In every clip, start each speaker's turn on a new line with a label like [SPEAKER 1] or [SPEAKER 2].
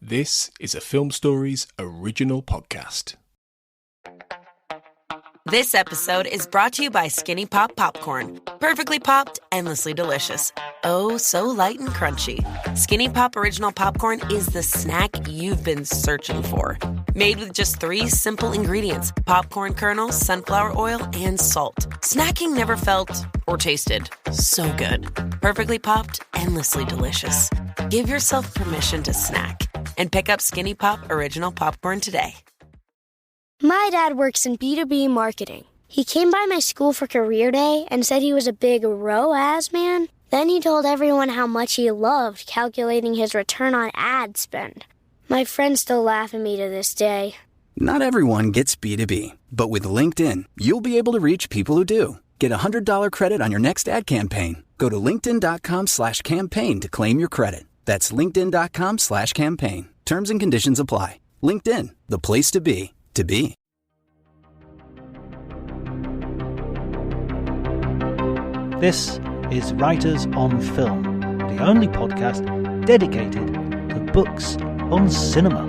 [SPEAKER 1] This is a Film Stories original podcast.
[SPEAKER 2] This episode is brought to you by Skinny Pop Popcorn. Perfectly popped, endlessly delicious. Oh, so light and crunchy. Skinny Pop Original Popcorn is the snack you've been searching for. Made with just 3 simple ingredients: popcorn kernels, sunflower oil, and salt. Snacking never felt or tasted so good. Perfectly popped, endlessly delicious. Give yourself permission to snack and pick up Skinny Pop Original Popcorn today.
[SPEAKER 3] My dad works in B2B marketing. He came by my school for career day and said he was a big ROAS man. Then he told everyone how much he loved calculating his return on ad spend. My friends still laugh at me to this day.
[SPEAKER 4] Not everyone gets B2B, but with LinkedIn, you'll be able to reach people who do. Get a $100 credit on your next ad campaign. Go to linkedin.com/campaign to claim your credit. That's linkedin.com/campaign. Terms and conditions apply. LinkedIn, the place to be.
[SPEAKER 5] This is Writers on Film, the only podcast dedicated to books on cinema.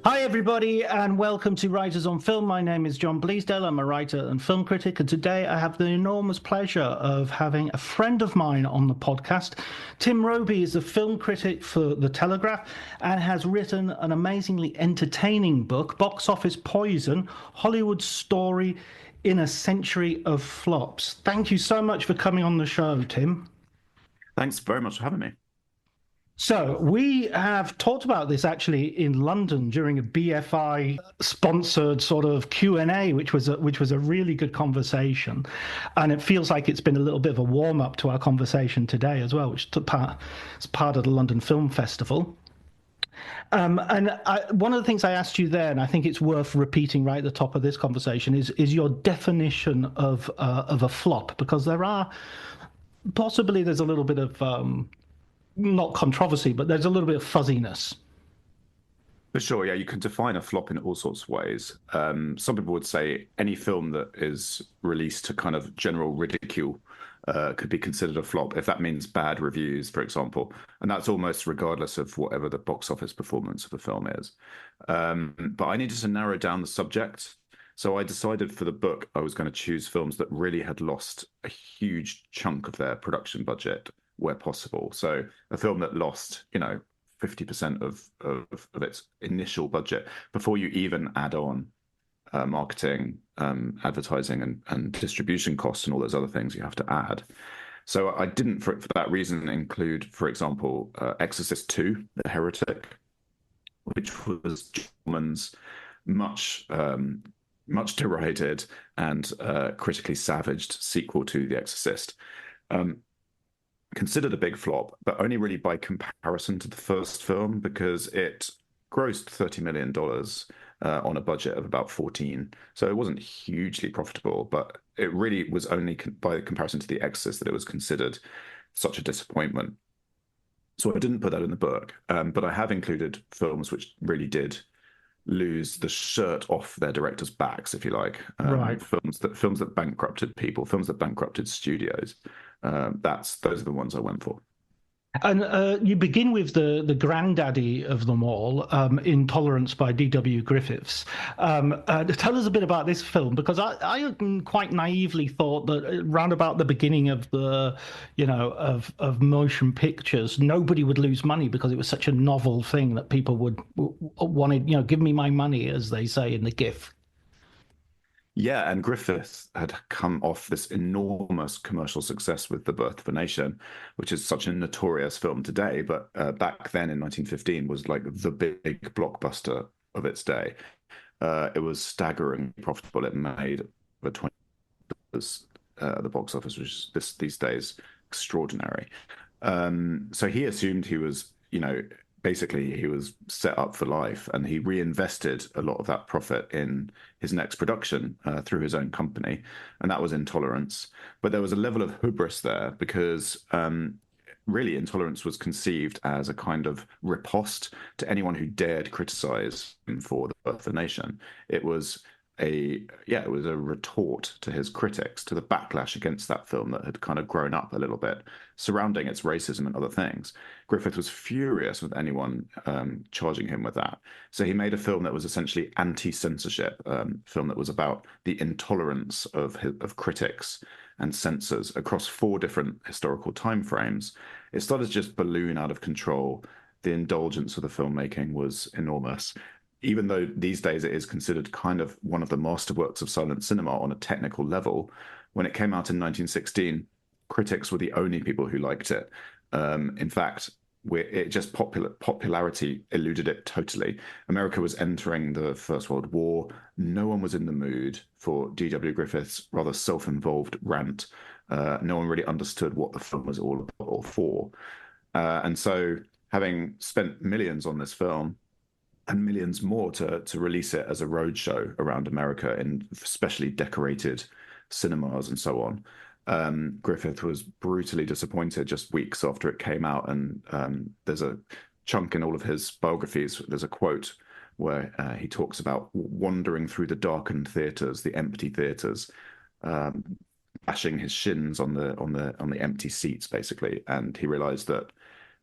[SPEAKER 5] Hi everybody and welcome to Writers on Film. My name is John Bleasdale. I'm a writer and film critic, and today I have the enormous pleasure of having a friend of mine on the podcast. Tim Robey is a film critic for The Telegraph and has written an amazingly entertaining book, Box Office Poison: Hollywood's Story in a Century of Flops. Thank you so much for coming on the show, Tim.
[SPEAKER 6] Thanks very much for having me.
[SPEAKER 5] So we have talked about this actually in London during a BFI sponsored sort of Q&A, which was a really good conversation, and it feels like it's been a little bit of a warm up to our conversation today as well, which took part as part of the London Film Festival. One of the things I asked you there, and I think it's worth repeating right at the top of this conversation, is your definition of a flop, because there's a little bit of not controversy, but there's a little bit of fuzziness.
[SPEAKER 6] For sure, yeah, you can define a flop in all sorts of ways. Some people would say any film that is released to kind of general ridicule could be considered a flop, if that means bad reviews, for example. And that's almost regardless of whatever the box office performance of the film is. But I needed to narrow down the subject. So I decided for the book I was going to choose films that really had lost a huge chunk of their production budget where possible. So a film that lost, 50% of its initial budget before you even add on marketing, advertising, and distribution costs and all those other things you have to add. So I didn't, for that reason, include, for example, Exorcist II: The Heretic, which was German's much derided and critically savaged sequel to The Exorcist. Considered a big flop, but only really by comparison to the first film, because it grossed $30 million on a budget of about 14. So it wasn't hugely profitable, but it really was only by comparison to The Exorcist that it was considered such a disappointment. So I didn't put that in the book, but I have included films which really did lose the shirt off their directors' backs, if you like.
[SPEAKER 5] Right.
[SPEAKER 6] Films that bankrupted people, films that bankrupted studios. Those are the ones I went for.
[SPEAKER 5] And you begin with the granddaddy of them all, Intolerance by D.W. Griffiths. Tell us a bit about this film, because I quite naively thought that round about the beginning of the, of motion pictures, nobody would lose money because it was such a novel thing that people would wanted, give me my money, as they say in The GIF.
[SPEAKER 6] Yeah, and Griffith had come off this enormous commercial success with The Birth of a Nation, which is such a notorious film today, but back then in 1915 was like the big blockbuster of its day. It was staggeringly profitable. It made over $20 the box office, which is these days extraordinary. So he assumed he was, basically he was set up for life, and he reinvested a lot of that profit in his next production through his own company, and that was Intolerance. But there was a level of hubris there, because really, intolerance was conceived as a kind of riposte to anyone who dared criticize him for the birth of the nation. It was it was a retort to his critics, to the backlash against that film that had kind of grown up a little bit surrounding its racism and other things. Griffith was furious with anyone charging him with that. So he made a film that was essentially anti-censorship, film that was about the intolerance of critics and censors across 4 different historical timeframes. It started to just balloon out of control. The indulgence of the filmmaking was enormous. Even though these days it is considered kind of one of the masterworks of silent cinema on a technical level, when it came out in 1916, critics were the only people who liked it. In fact, popularity eluded it totally. America was entering the First World War. No one was in the mood for D.W. Griffith's rather self-involved rant. No one really understood what the film was all about or for. And so, having spent millions on this film, and millions more to release it as a roadshow around America in specially decorated cinemas and so on. Griffith was brutally disappointed just weeks after it came out, and there's a chunk in all of his biographies. There's a quote where he talks about wandering through the darkened theaters, the empty theaters, bashing his shins on the empty seats, basically, and he realized that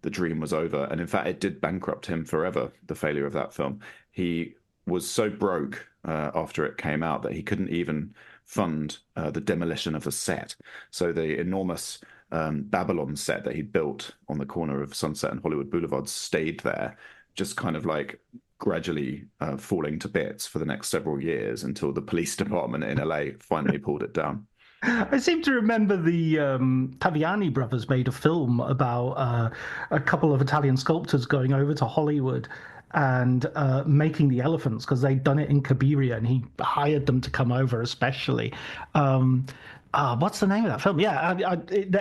[SPEAKER 6] the dream was over. And in fact, it did bankrupt him forever, the failure of that film. He was so broke after it came out that he couldn't even fund the demolition of the set. So the enormous Babylon set that he built on the corner of Sunset and Hollywood Boulevard stayed there, just kind of like gradually falling to bits for the next several years until the police department in LA finally pulled it down.
[SPEAKER 5] I seem to remember the Taviani brothers made a film about a couple of Italian sculptors going over to Hollywood and making the elephants because they'd done it in Cabiria, and he hired them to come over especially. What's the name of that film? Yeah.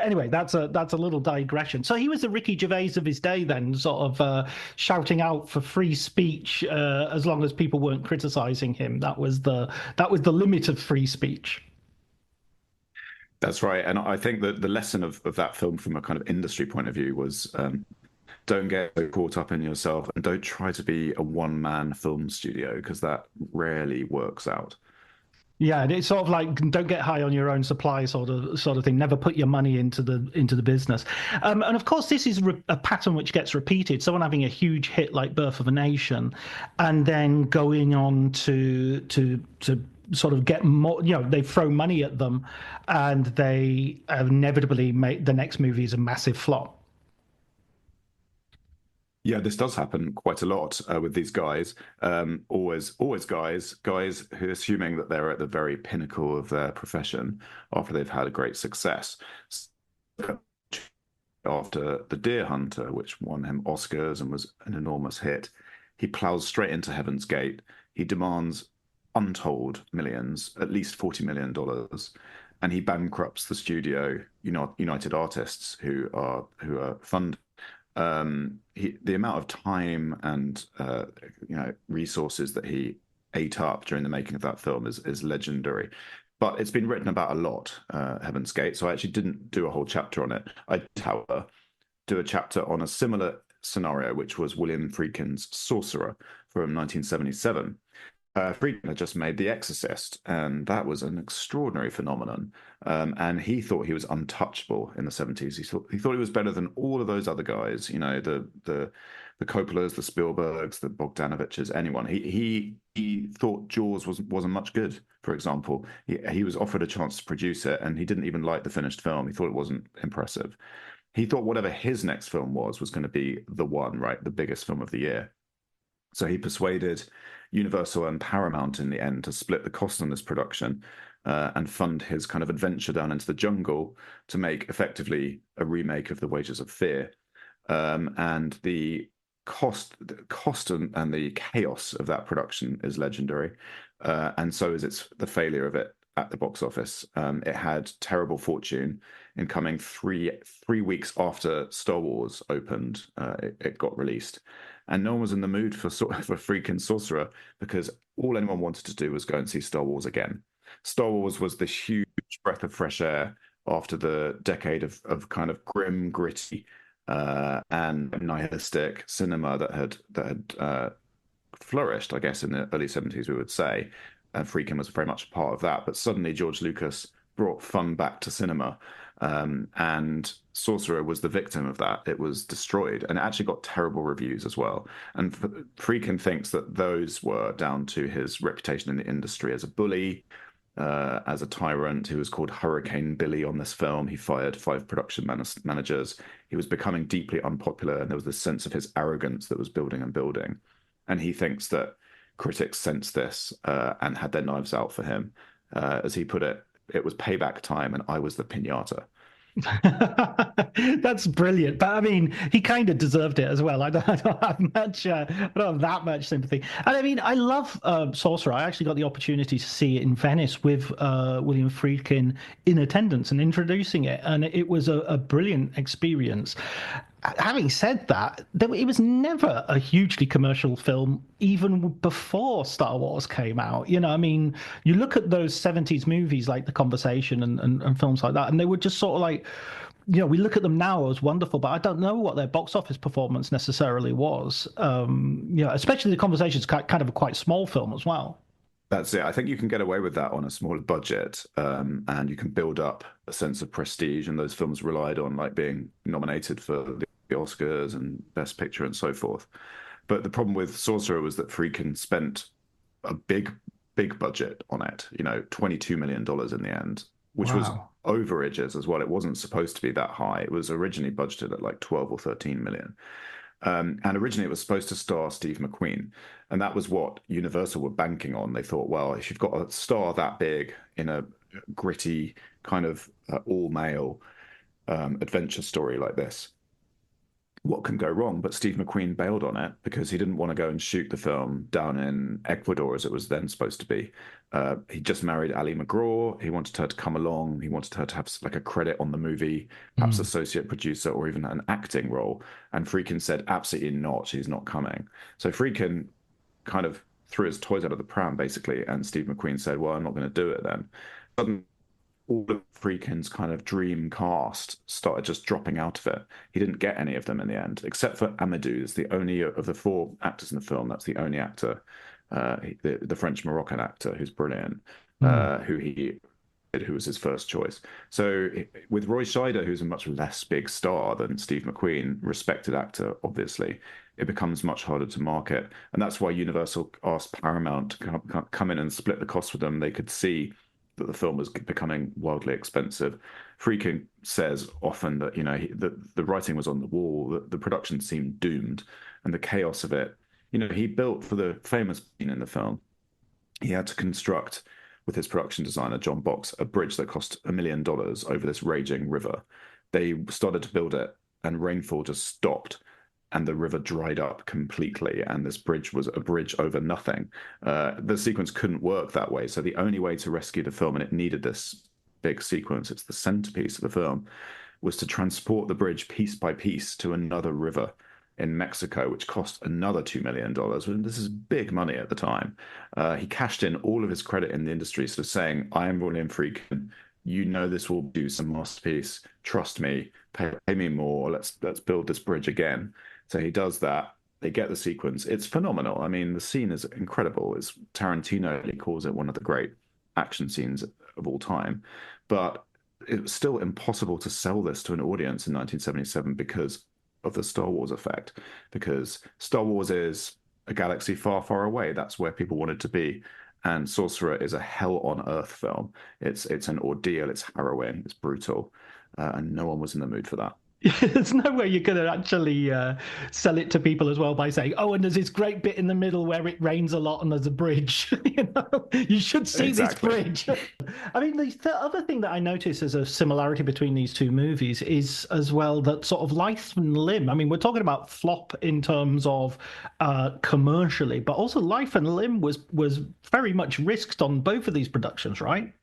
[SPEAKER 5] Anyway, that's a little digression. So he was the Ricky Gervais of his day, then, sort of shouting out for free speech as long as people weren't criticizing him. That was the limit of free speech.
[SPEAKER 6] That's right. And I think that the lesson of that film from a kind of industry point of view was don't get so caught up in yourself and don't try to be a one-man film studio, because that rarely works out.
[SPEAKER 5] Yeah, and it's sort of like don't get high on your own supply sort of thing. Never put your money into the business. And of course, this is a pattern which gets repeated. Someone having a huge hit like Birth of a Nation, and then going on to sort of get more, they throw money at them, and they inevitably make the next movie is a massive flop.
[SPEAKER 6] Yeah, this does happen quite a lot with these guys. Always guys who are assuming that they're at the very pinnacle of their profession after they've had a great success. After The Deer Hunter, which won him Oscars and was an enormous hit, he plows straight into Heaven's Gate. He demands untold millions, at least $40 million, and he bankrupts the studio, United Artists, who are funded. The amount of time and resources that he ate up during the making of that film is legendary. But it's been written about a lot, Heaven's Gate, so I actually didn't do a whole chapter on it. I did, however, do a chapter on a similar scenario, which was William Friedkin's Sorcerer from 1977. Friedkin had just made The Exorcist, and that was an extraordinary phenomenon. And he thought he was untouchable in the 70s. He thought he was better than all of those other guys, the Coppolas, the Spielbergs, the Bogdanoviches, anyone. He thought Jaws wasn't much good, for example. He was offered a chance to produce it, and he didn't even like the finished film. He thought it wasn't impressive. He thought whatever his next film was going to be the one, right? The biggest film of the year. So he persuaded Universal and Paramount in the end to split the cost on this production and fund his kind of adventure down into the jungle to make effectively a remake of The Wages of Fear. And the cost and the chaos of that production is legendary. And so is the failure of it at the box office. It had terrible fortune in coming three weeks after Star Wars opened. It got released. And no one was in the mood for freaking Sorcerer, because all anyone wanted to do was go and see Star Wars again. Star Wars was this huge breath of fresh air after the decade of kind of grim, gritty and nihilistic cinema that had flourished, I guess, in the early 70s, we would say. And Friedkin was very much a part of that. But suddenly George Lucas brought fun back to cinema. And Sorcerer was the victim of that. It was destroyed, and it actually got terrible reviews as well. And Friedkin thinks that those were down to his reputation in the industry as a bully, as a tyrant who was called Hurricane Billy on this film. He fired 5 production managers. He was becoming deeply unpopular, and there was this sense of his arrogance that was building and building. And he thinks that critics sensed this and had their knives out for him. As he put it, it was payback time, and I was the piñata.
[SPEAKER 5] That's brilliant, but I mean, he kind of deserved it as well. I don't have much, I don't have that much sympathy. And I mean, I love Sorcerer. I actually got the opportunity to see it in Venice with William Friedkin in attendance and introducing it, and it was a brilliant experience. Having said that, it was never a hugely commercial film, even before Star Wars came out. You know, I mean, you look at those 70s movies like The Conversation and films like that, and they were just sort of like, you know, we look at them now as wonderful, but I don't know what their box office performance necessarily was. You know, especially The Conversation's kind of a quite small film as well.
[SPEAKER 6] That's it. I think you can get away with that on a smaller budget, and you can build up a sense of prestige. And those films relied on like being nominated for the Oscars and Best Picture and so forth. But the problem with Sorcerer was that Friedkin spent a big budget on it. You know, $22 million in the end, which was overages as well. It wasn't supposed to be that high. It was originally budgeted at like 12 or 13 million. And originally it was supposed to star Steve McQueen. And that was what Universal were banking on. They thought, well, if you've got a star that big in a gritty kind of all-male adventure story like this, what can go wrong? But Steve McQueen bailed on it because he didn't want to go and shoot the film down in Ecuador as it was then supposed to be. He just married Ali McGraw. He wanted her to come along. He wanted her to have like a credit on the movie, perhaps associate producer or even an acting role. And Friedkin said, absolutely not. She's not coming. So Friedkin kind of threw his toys out of the pram, basically. And Steve McQueen said, well, I'm not going to do it then. Suddenly, all of Friedkin's kind of dream cast started just dropping out of it. He didn't get any of them in the end, except for Amadou. Is the only of the 4 actors in the film. That's the only actor, the French Moroccan actor who's brilliant, who was his first choice. So with Roy Scheider, who's a much less big star than Steve McQueen, respected actor, obviously, it becomes much harder to market. And that's why Universal asked Paramount to come in and split the cost with them. They could see that the film was becoming wildly expensive. Friedkin says often that, you know, the writing was on the wall, the production seemed doomed, and the chaos of it. You know, he built, for the famous scene in the film, he had to construct, with his production designer, John Box, a bridge that cost $1 million over this raging river. They started to build it, and rainfall just stopped, and the river dried up completely, and this bridge was a bridge over nothing. The sequence couldn't work that way, so the only way to rescue the film, and it needed this big sequence, it's the centerpiece of the film, was to transport the bridge piece by piece to another river in Mexico, which cost another $2 million. This is big money at the time. He cashed in all of his credit in the industry, sort of saying, I am William Friedkin. You know this will do some masterpiece. Trust me. Pay me more. Let's build this bridge again. So he does that. They get the sequence. It's phenomenal. I mean, the scene is incredible. It's Tarantino, he calls it one of the great action scenes of all time. But it was still impossible to sell this to an audience in 1977 because of the Star Wars effect. Because Star Wars is a galaxy far, far away. That's where people wanted to be. And Sorcerer is a hell on earth film. It's an ordeal. It's harrowing. It's brutal. And no one was in the mood for that.
[SPEAKER 5] There's no way you could actually sell it to people as well by saying, oh, and there's this great bit in the middle where it rains a lot and there's a bridge. You know, you should see this bridge. I mean, the other thing that I notice as a similarity between these two movies is as well that sort of Life and Limb. I mean, we're talking about flop in terms of commercially, but also Life and Limb was very much risked on both of these productions, right?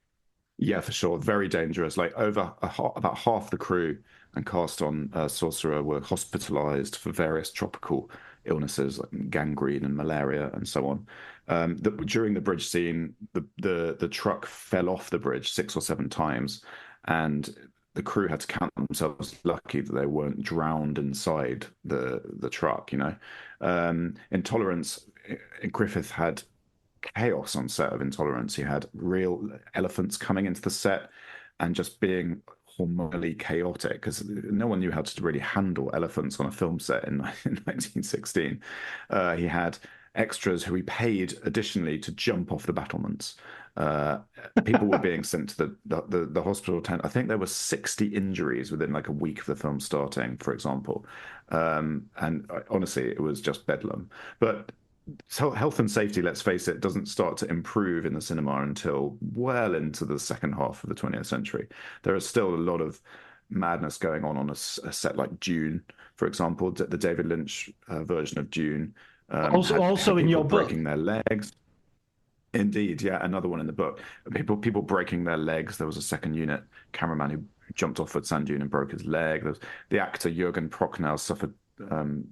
[SPEAKER 6] Yeah, for sure. Very dangerous. Like about half the crew and cast on Sorcerer were hospitalized for various tropical illnesses like gangrene and malaria and so on. During the bridge scene, the truck fell off the bridge 6 or 7 times, and the crew had to count themselves lucky that they weren't drowned inside the truck. Intolerance. Griffith had chaos on set of Intolerance. He had real elephants coming into the set and just being hormonally chaotic because no one knew how to really handle elephants on a film set in 1916. He had extras who he paid additionally to jump off the battlements. People were being sent to the hospital tent. I think there were 60 injuries within like a week of the film starting, for example. Honestly, it was just bedlam. But so health and safety, let's face it, doesn't start to improve in the cinema until well into the second half of the 20th century. There is still a lot of madness going on a set like Dune, for example, the David Lynch version of Dune.
[SPEAKER 5] Also in your book,
[SPEAKER 6] breaking their legs. Indeed, yeah, another one in the book. People breaking their legs. There was a second unit cameraman who jumped off a sand dune and broke his leg. The actor Jürgen Prochnow suffered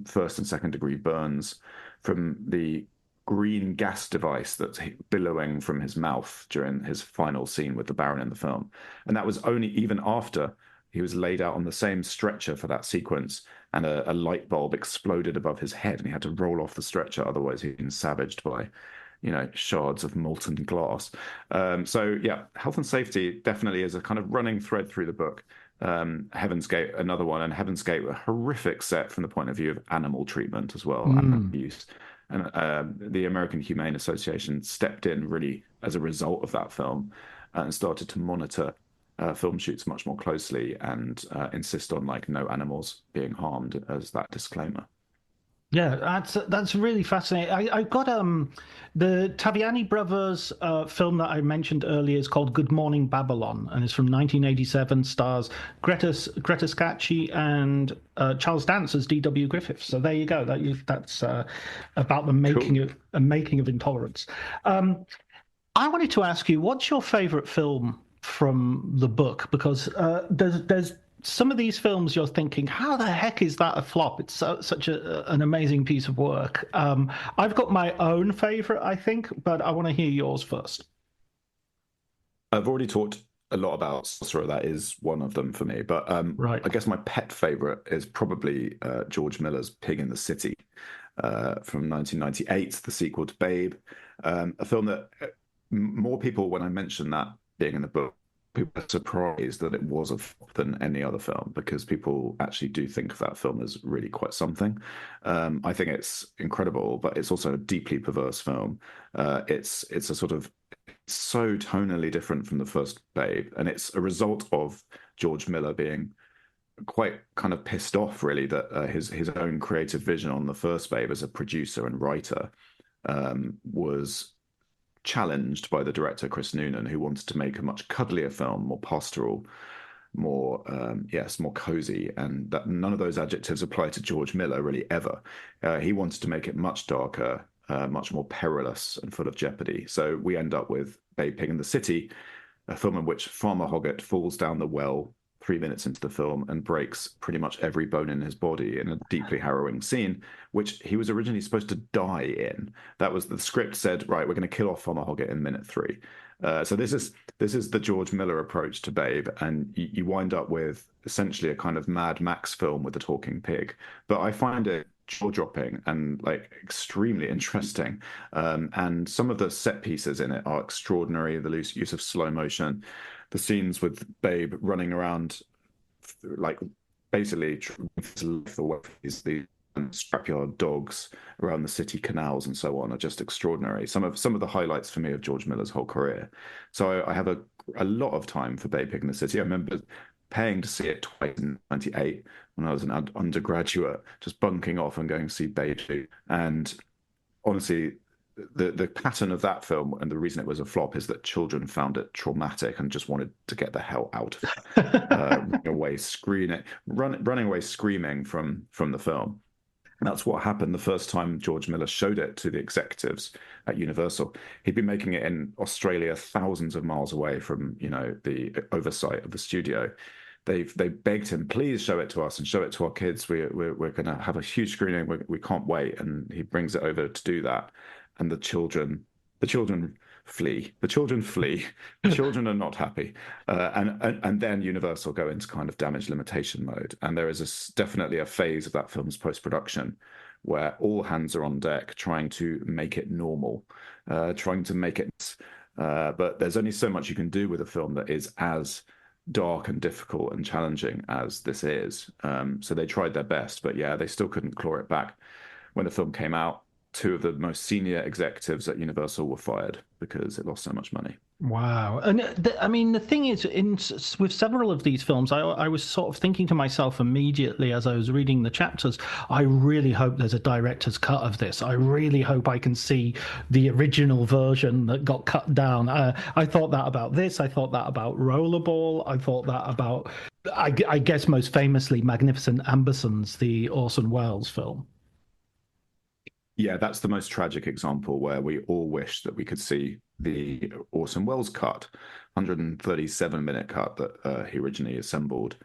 [SPEAKER 6] first and second degree burns from the green gas device that's billowing from his mouth during his final scene with the Baron in the film. And that was only even after he was laid out on the same stretcher for that sequence, and a light bulb exploded above his head, and he had to roll off the stretcher. Otherwise, he'd been savaged by, shards of molten glass. So yeah, health and safety definitely is a kind of running thread through the book. Heaven's Gate, another one, and Heaven's Gate, a horrific set from the point of view of animal treatment as well, and abuse. And the American Humane Association stepped in really as a result of that film and started to monitor film shoots much more closely and insist on like no animals being harmed as that disclaimer.
[SPEAKER 5] Yeah, that's really fascinating. I've got the Taviani brothers film that I mentioned earlier is called Good Morning Babylon, and it's from 1987. Stars Greta Scacchi and Charles Dance as D.W. Griffith. So there you go. That's about the making of Intolerance. I wanted to ask you, what's your favorite film from the book? Because there's some of these films you're thinking, how the heck is that a flop? It's such an amazing piece of work. I've got my own favorite, I think, but I want to hear yours first.
[SPEAKER 6] I've already talked a lot about Sorcerer. That is one of them for me. But
[SPEAKER 5] right.
[SPEAKER 6] I guess my pet favorite is probably George Miller's Pig in the City from 1998, the sequel to Babe. A film that more people, when I mention that being in the book, people are surprised that it was a flop than any other film, because people actually do think of that film as really quite something. I think it's incredible, but it's also a deeply perverse film. It's a sort of so tonally different from the first Babe, and it's a result of George Miller being quite kind of pissed off, really, that his own creative vision on the first Babe as a producer and writer was challenged by the director Chris Noonan, who wanted to make a much cuddlier film, more pastoral, more more cozy, and that none of those adjectives apply to George Miller really ever. He wanted to make it much darker, much more perilous and full of jeopardy. So we end up with Babe, Pig in the City, a film in which Farmer Hoggett falls down the well 3 minutes into the film and breaks pretty much every bone in his body in a deeply harrowing scene, which he was originally supposed to die in. That was the script said, right, we're going to kill off Farmer Hoggett in minute 3. So this is the George Miller approach to Babe, and you wind up with essentially a kind of Mad Max film with a talking pig. But I find it jaw-dropping and like extremely interesting, and some of the set pieces in it are extraordinary. The loose use of slow motion, the scenes with Babe running around, like basically these scrapyard dogs around the city canals and so on, are just extraordinary. Some of the highlights for me of George Miller's whole career. So I have a lot of time for Babe, Pig in the City. I remember paying to see it twice in 98 when I was an undergraduate, just bunking off and going to see Babe 2. And honestly, the pattern of that film, and the reason it was a flop, is that children found it traumatic and just wanted to get the hell out of it, running away screaming from the film. And that's what happened the first time George Miller showed it to the executives at Universal. He'd been making it in Australia, thousands of miles away from the oversight of the studio. They begged him, please show it to us and show it to our kids. We're going to have a huge screening. We can't wait. And he brings it over to do that. And the children flee. The children flee. The children are not happy, and then Universal go into kind of damage limitation mode. And there is definitely a phase of that film's post-production where all hands are on deck, trying to make it normal, trying to make it. But there's only so much you can do with a film that is as dark and difficult and challenging as this is. So they tried their best, but yeah, they still couldn't claw it back. When the film came out, two of the most senior executives at Universal were fired because it lost so much money.
[SPEAKER 5] Wow. And I mean, the thing is, with several of these films, I was sort of thinking to myself immediately as I was reading the chapters, I really hope there's a director's cut of this. I really hope I can see the original version that got cut down. I thought that about this. I thought that about Rollerball. I thought that about, I guess most famously, Magnificent Ambersons, the Orson Welles film.
[SPEAKER 6] Yeah, that's the most tragic example where we all wish that we could see the Orson Welles cut, 137-minute cut that he originally assembled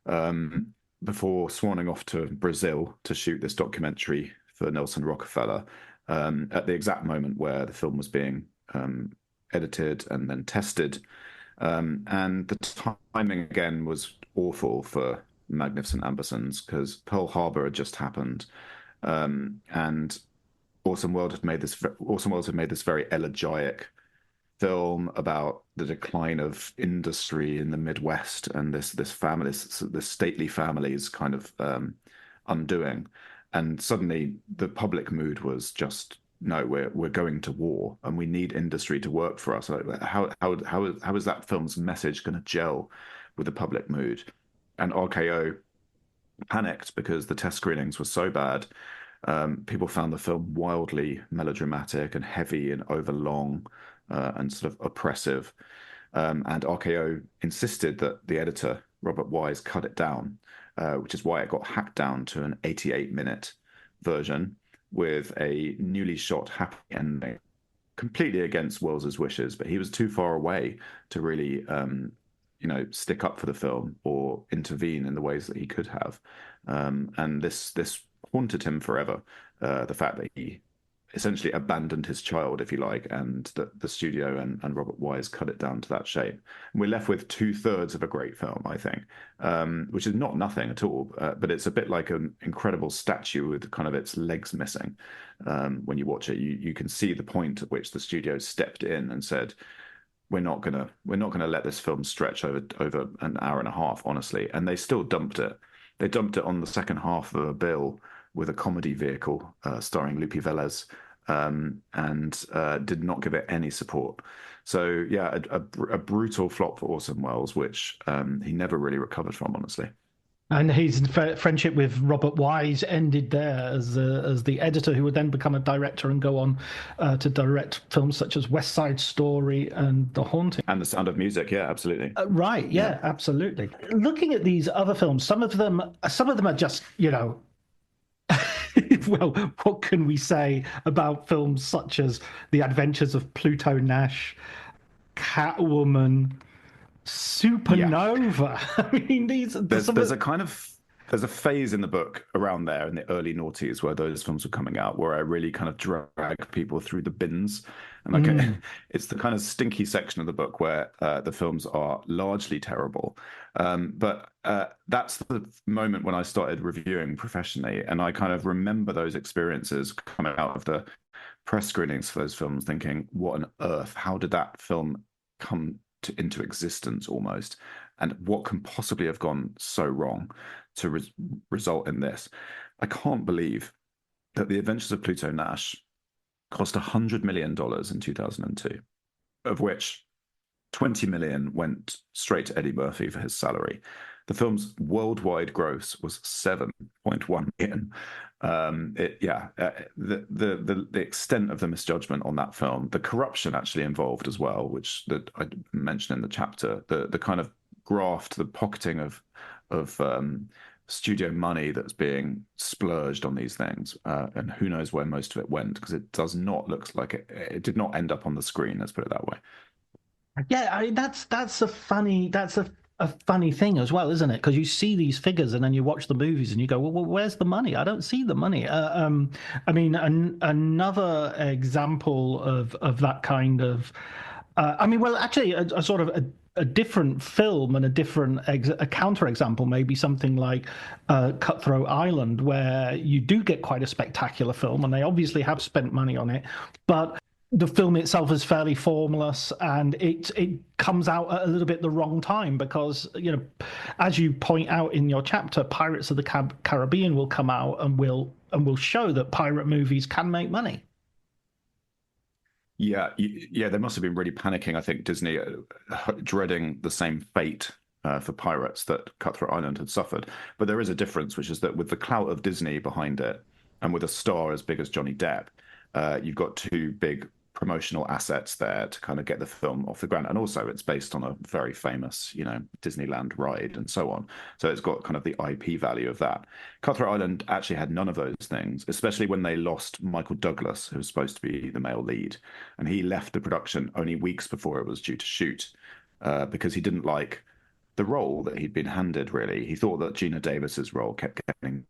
[SPEAKER 6] before swanning off to Brazil to shoot this documentary for Nelson Rockefeller at the exact moment where the film was being edited and then tested. And the timing again was awful for Magnificent Ambersons because Pearl Harbor had just happened. And Orson Welles had made this very elegiac film about the decline of industry in the Midwest and this stately family's kind of undoing. And suddenly the public mood was just, no, we're going to war and we need industry to work for us. How is that film's message going to gel with the public mood? And RKO panicked because the test screenings were so bad. People found the film wildly melodramatic and heavy and overlong and sort of oppressive. And RKO insisted that the editor, Robert Wise, cut it down, which is why it got hacked down to an 88-minute version with a newly shot happy ending, completely against Welles's wishes. But he was too far away to really stick up for the film or intervene in the ways that he could have. And this haunted him forever, the fact that he essentially abandoned his child, if you like, and that the studio and Robert Wise cut it down to that shape. And we're left with 2/3 of a great film, I think, which is not nothing at all, but it's a bit like an incredible statue with kind of its legs missing. When you watch it, you can see the point at which the studio stepped in and said, we're not gonna let this film stretch over an hour and a half, honestly. And they still dumped it. They dumped it on the second half of a bill with a comedy vehicle starring Lupe Velez, and did not give it any support. So yeah, a brutal flop for Orson Welles, which he never really recovered from, honestly.
[SPEAKER 5] And his friendship with Robert Wise ended there as the editor, who would then become a director and go on to direct films such as West Side Story and The Haunting.
[SPEAKER 6] And The Sound of Music, yeah, absolutely.
[SPEAKER 5] Right, yeah, absolutely. Looking at these other films, some of them are just, well, what can we say about films such as The Adventures of Pluto Nash, Catwoman, Supernova? Yeah. I mean,
[SPEAKER 6] there's a phase in the book around there in the early noughties where those films were coming out, where I really kind of drag people through the bins, and it's the kind of stinky section of the book where the films are largely terrible. But that's the moment when I started reviewing professionally, and I kind of remember those experiences coming out of the press screenings for those films, thinking, "What on earth? How did that film come into existence almost, and what can possibly have gone so wrong to result in this?" I can't believe that The Adventures of Pluto Nash cost $100 million in 2002, of which 20 million went straight to Eddie Murphy for his salary. The film's worldwide gross was 7.1 million. The extent of the misjudgment on that film, the corruption actually involved as well, which that I mentioned in the chapter, the kind of graft, the pocketing of studio money that's being splurged on these things, and who knows where most of it went, because it does not look like it did not end up on the screen. Let's put it that way.
[SPEAKER 5] Yeah, I mean, that's a a funny thing as well, isn't it? Because you see these figures and then you watch the movies and you go, well, where's the money? I don't see the money. I mean, another example of that kind of, I mean, well, actually, a sort of a different film and a different a counter example, maybe something like Cutthroat Island, where you do get quite a spectacular film, and they obviously have spent money on it, but the film itself is fairly formless, and it comes out at a little bit the wrong time because, you know, as you point out in your chapter, Pirates of the Caribbean will come out and will show that pirate movies can make money.
[SPEAKER 6] Yeah, yeah, they must have been really panicking. I think Disney, dreading the same fate for Pirates that Cutthroat Island had suffered. But there is a difference, which is that with the clout of Disney behind it, and with a star as big as Johnny Depp, you've got two big promotional assets there to kind of get the film off the ground. And also, it's based on a very famous, you know, Disneyland ride and so on. So it's got kind of the IP value of that. Cutthroat Island actually had none of those things, especially when they lost Michael Douglas, who was supposed to be the male lead. And he left the production only weeks before it was due to shoot because he didn't like the role that he'd been handed, really. He thought that Gina Davis's role kept getting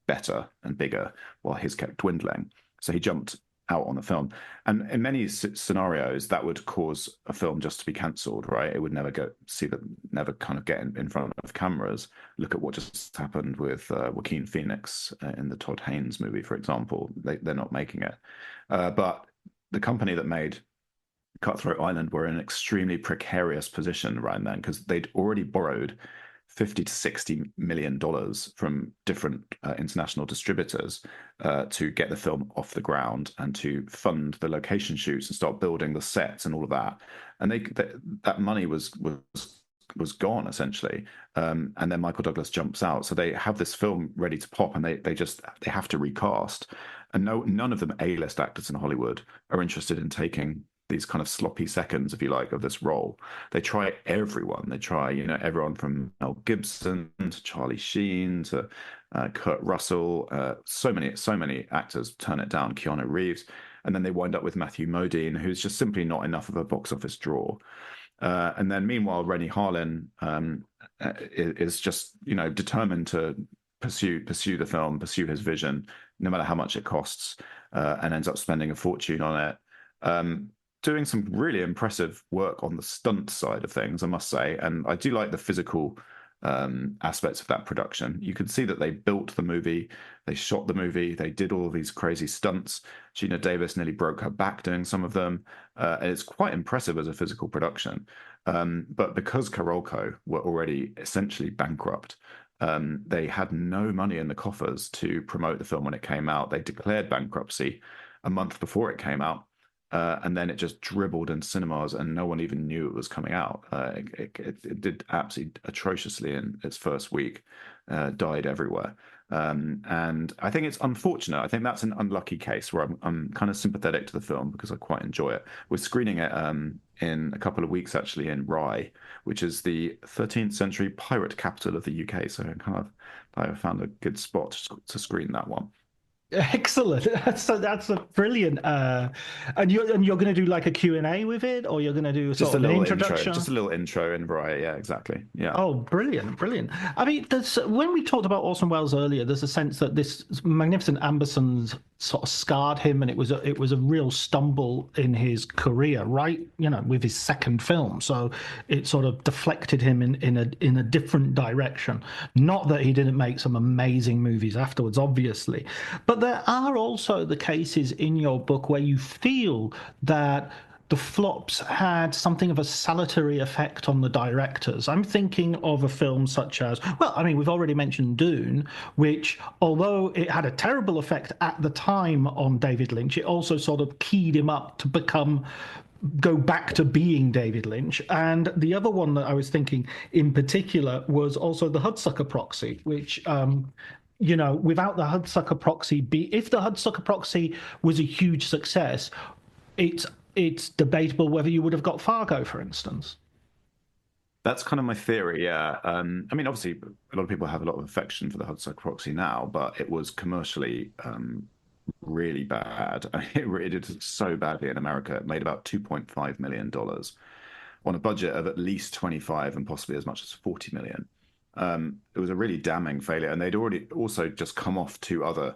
[SPEAKER 6] better and bigger while his kept dwindling. So he jumped out on the film. And in many scenarios, that would cause a film just to be cancelled, right? It would never never kind of get in front of cameras. Look at what just happened with Joaquin Phoenix in the Todd Haynes movie, for example. They're not making it. But the company that made Cutthroat Island were in an extremely precarious position right then because they'd already borrowed $50 to $60 million from different international distributors to get the film off the ground and to fund the location shoots and start building the sets and all of that. And that money was gone essentially. And then Michael Douglas jumps out, so they have this film ready to pop, and they have to recast. And none of them A-list actors in Hollywood are interested in taking these kind of sloppy seconds, if you like, of this role. They try everyone. They try, you know, everyone from Mel Gibson to Charlie Sheen to Kurt Russell. So many actors turn it down. Keanu Reeves, and then they wind up with Matthew Modine, who's just simply not enough of a box office draw. And then meanwhile, Rennie Harlin is just, you know, determined to pursue the film, pursue his vision, no matter how much it costs, and ends up spending a fortune on it. Doing some really impressive work on the stunt side of things, I must say. And I do like the physical aspects of that production. You can see that they built the movie, they shot the movie, they did all of these crazy stunts. Gina Davis nearly broke her back doing some of them. And it's quite impressive as a physical production. But because Carolco were already essentially bankrupt, they had no money in the coffers to promote the film when it came out. They declared bankruptcy a month before it came out. And then it just dribbled in cinemas, and no one even knew it was coming out. It did absolutely atrociously in its first week, died everywhere. And I think it's unfortunate. I think that's an unlucky case where I'm kind of sympathetic to the film because I quite enjoy it. We're screening it in a couple of weeks, actually, in Rye, which is the 13th century pirate capital of the UK. So I found a good spot to screen that one.
[SPEAKER 5] Excellent. That's a brilliant. And you're going to do like a Q&A with it, or you're going to do
[SPEAKER 6] Just a
[SPEAKER 5] an
[SPEAKER 6] little
[SPEAKER 5] introduction?
[SPEAKER 6] intro, just a little intro in variety. Yeah, exactly. Yeah.
[SPEAKER 5] Oh, brilliant, brilliant. I mean, when we talked about Orson Welles earlier, there's a sense that this Magnificent Ambersons sort of scarred him, and it was a real stumble in his career, right? You know, with his second film, so it sort of deflected him in a different direction. Not that he didn't make some amazing movies afterwards, obviously, but there are also the cases in your book where you feel that the flops had something of a salutary effect on the directors. I'm thinking of a film such as, well, I mean, we've already mentioned Dune, which, although it had a terrible effect at the time on David Lynch, it also sort of keyed him up to go back to being David Lynch. And the other one that I was thinking in particular was also the Hudsucker Proxy, which you know, without the Hudsucker Proxy, if the Hudsucker Proxy was a huge success, it's debatable whether you would have got Fargo, for instance.
[SPEAKER 6] That's kind of my theory, yeah. I mean, obviously, a lot of people have a lot of affection for the Hudsucker Proxy now, but it was commercially really bad. It did so badly in America. It made about $2.5 million. on a budget of at least 25 and possibly as much as 40 million. It was a really damning failure, and they'd already also just come off two other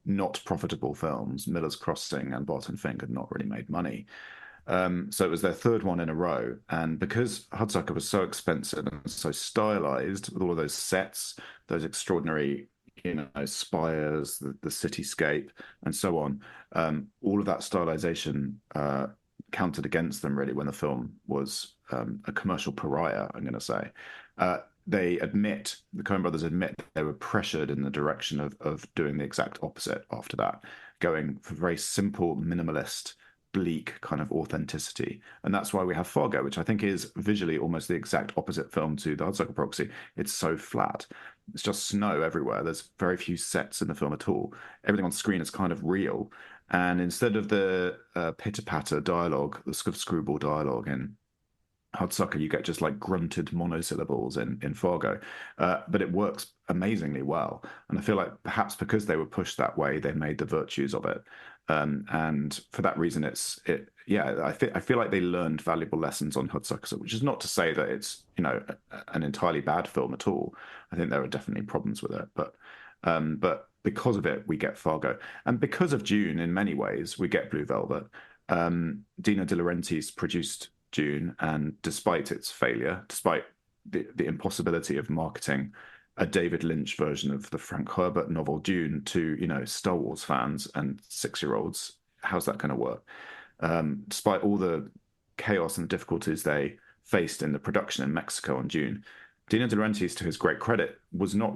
[SPEAKER 6] not profitable films. Miller's Crossing and Barton Fink had not really made money. So it was their third one in a row. And because Hudsucker was so expensive and so stylized with all of those sets, those extraordinary, spires, the cityscape, and so on, all of that stylization counted against them, really, when the film was a commercial pariah, I'm going to say. The Coen brothers admit they were pressured in the direction of doing the exact opposite after that, going for very simple, minimalist, bleak kind of authenticity. And that's why we have Fargo, which I think is visually almost the exact opposite film to The Hudsucker Proxy. It's so flat. It's just snow everywhere. There's very few sets in the film at all. Everything on screen is kind of real. And instead of the pitter-patter dialogue, the sort of screwball dialogue in Hudsucker, you get just like grunted monosyllables in Fargo, but it works amazingly well. And I feel like perhaps because they were pushed that way, they made the virtues of it. And for that reason, I feel like they learned valuable lessons on Hudsucker, which is not to say that it's an entirely bad film at all. I think there are definitely problems with it, but because of it, we get Fargo, and because of Dune, in many ways, we get Blue Velvet. Dino De Laurentiis produced Dune, and despite its failure, despite the impossibility of marketing a David Lynch version of the Frank Herbert novel Dune to Star Wars fans and 6-year-olds, how's that going to work? Despite all the chaos and difficulties they faced in the production in Mexico on Dune, Dino De Laurentiis, to his great credit, was not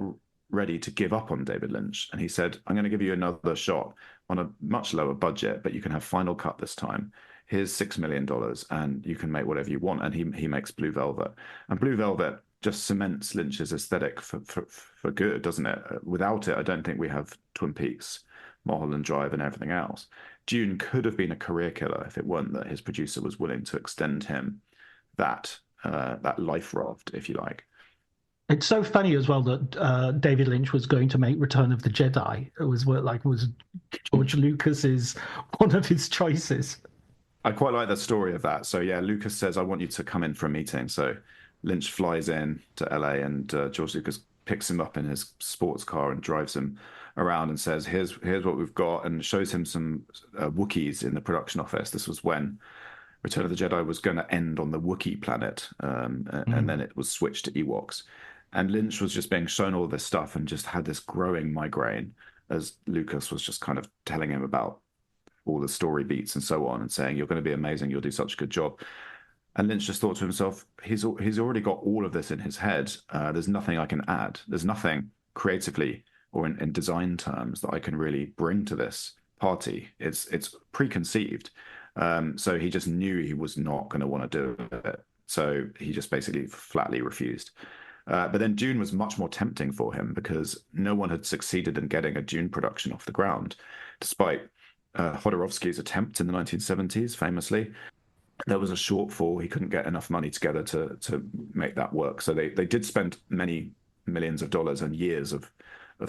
[SPEAKER 6] ready to give up on David Lynch, and he said, "I'm going to give you another shot on a much lower budget, but you can have final cut this time. Here's $6 million and you can make whatever you want." And he makes Blue Velvet. And Blue Velvet just cements Lynch's aesthetic for good, doesn't it? Without it, I don't think we have Twin Peaks, Mulholland Drive, and everything else. Dune could have been a career killer if it weren't that his producer was willing to extend him that life raft, if you like.
[SPEAKER 5] It's so funny as well that David Lynch was going to make Return of the Jedi. It was George Lucas's one of his choices.
[SPEAKER 6] I quite like the story of that. So yeah, Lucas says, "I want you to come in for a meeting." So Lynch flies in to LA, and George Lucas picks him up in his sports car and drives him around and says, here's what we've got, and shows him some Wookiees in the production office. This was when Return of the Jedi was going to end on the Wookiee planet, and then it was switched to Ewoks. And Lynch was just being shown all this stuff and just had this growing migraine as Lucas was just kind of telling him about all the story beats and so on, and saying, "You're going to be amazing. You'll do such a good job." And Lynch just thought to himself, he's already got all of this in his head. There's nothing I can add. There's nothing creatively or in design terms that I can really bring to this party. It's preconceived. So he just knew he was not going to want to do it. So he just basically flatly refused. But then Dune was much more tempting for him because no one had succeeded in getting a Dune production off the ground, despite Jodorowsky's attempt in the 1970s, famously. There was a shortfall. He couldn't get enough money together to make that work. So they did spend many millions of dollars and years of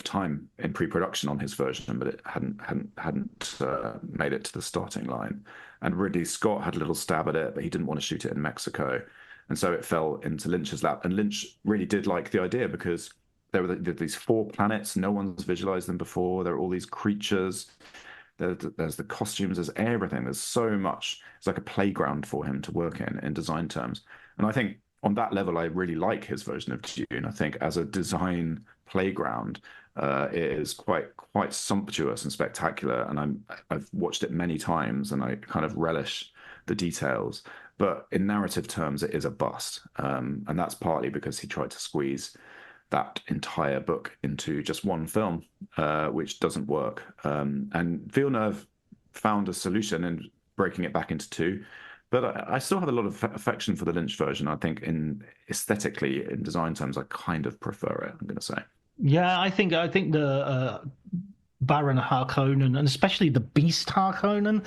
[SPEAKER 6] time in pre-production on his version, but it hadn't made it to the starting line. And Ridley Scott had a little stab at it, but he didn't want to shoot it in Mexico. And so it fell into Lynch's lap. And Lynch really did like the idea because there were these 4 planets. No one's visualized them before. There are all these creatures. There's the costumes. There's everything. There's so much. It's like a playground for him to work in design terms. And I think on that level, I really like his version of Dune. I think as a design playground, it is quite sumptuous and spectacular. And I've watched it many times, and I kind of relish the details. But in narrative terms, it is a bust. And that's partly because he tried to squeeze that entire book into just one film, which doesn't work. And Villeneuve found a solution in breaking it back into 2. But I still have a lot of affection for the Lynch version. I think aesthetically, in design terms, I kind of prefer it, I'm going to say.
[SPEAKER 5] Yeah, I think the Baron Harkonnen, and especially the Beast Harkonnen,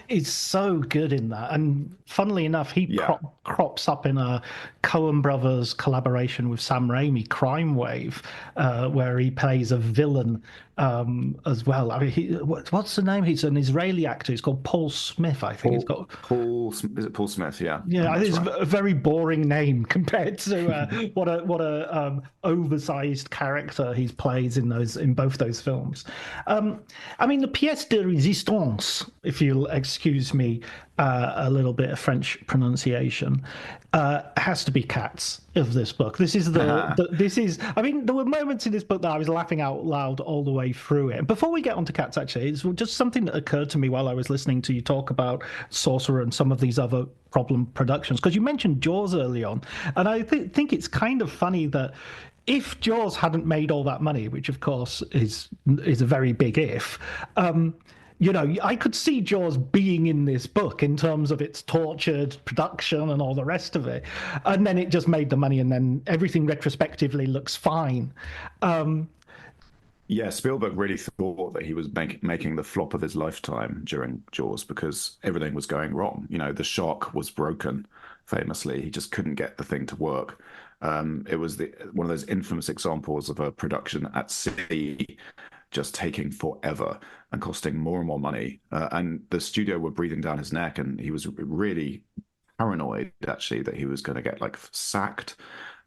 [SPEAKER 5] is so good in that. And funnily enough, he crops up in a Coen Brothers collaboration with Sam Raimi, Crime Wave, where he plays a villain as well. I mean, what's the name? He's an Israeli actor. He's called Paul Smith, I think. He's got
[SPEAKER 6] Is it Paul Smith? Yeah,
[SPEAKER 5] yeah. I think it's
[SPEAKER 6] right.
[SPEAKER 5] a very boring name compared to what a oversized character he plays in both those films. I mean, the pièce de résistance, if you'll excuse me, a little bit of French pronunciation, has to be Cats of this book. This is this is. I mean, there were moments in this book that I was laughing out loud all the way through it. Before we get onto Cats, actually, it's just something that occurred to me while I was listening to you talk about Sorcerer and some of these other problem productions, because you mentioned Jaws early on, and I think it's kind of funny that if Jaws hadn't made all that money, which of course is a very big if, you know, I could see Jaws being in this book in terms of its tortured production and all the rest of it. And then it just made the money, and then everything retrospectively looks fine.
[SPEAKER 6] Yeah, Spielberg really thought that he was making the flop of his lifetime during Jaws because everything was going wrong. You know, the shark was broken, famously. He just couldn't get the thing to work. It was one of those infamous examples of a production at sea just taking forever and costing more and more money. And the studio were breathing down his neck, and he was really paranoid, actually, that he was going to get like sacked,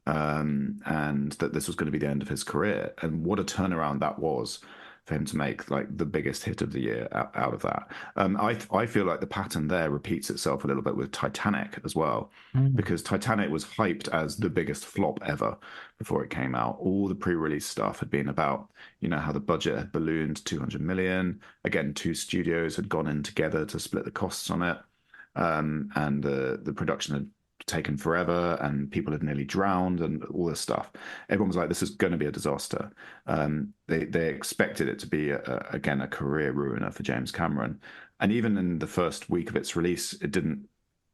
[SPEAKER 6] and that this was going to be the end of his career. And what a turnaround that was for him to make like the biggest hit of the year out of that. I feel like the pattern there repeats itself a little bit with Titanic as well, because Titanic was hyped as the biggest flop ever before it came out. All the pre-release stuff had been about, you know, how the budget had ballooned to 200 million. Again, two studios had gone in together to split the costs on it. And the production had taken forever, and people had nearly drowned, and all this stuff. Everyone was like, "This is going to be a disaster." They expected it to be again a career ruiner for James Cameron, and even in the first week of its release, it didn't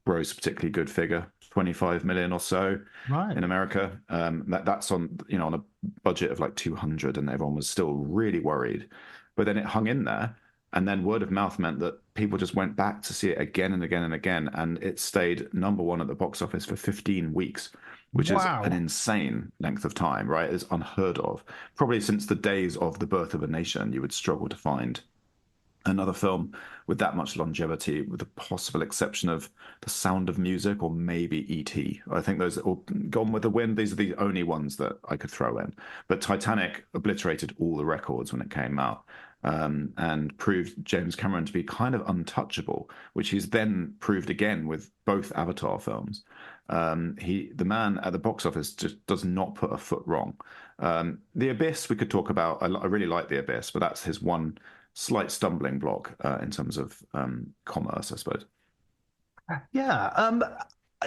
[SPEAKER 6] gross a particularly good figure, 25 million or so in America. That's on, you know, on a budget of like 200, and everyone was still really worried. But then it hung in there. And then word of mouth meant that people just went back to see it again and again and again. And it stayed number one at the box office for 15 weeks, which is an insane length of time, right? It's unheard of. Probably since the days of The Birth of a Nation, you would struggle to find another film with that much longevity, with the possible exception of The Sound of Music or maybe E.T. I think those are all Gone with the Wind. These are the only ones that I could throw in. But Titanic obliterated all the records when it came out. And proved James Cameron to be kind of untouchable, which he's then proved again with both Avatar films. The man at the box office just does not put a foot wrong. The Abyss we could talk about. I really like The Abyss, but that's his one slight stumbling block in terms of commerce, I suppose.
[SPEAKER 5] Yeah,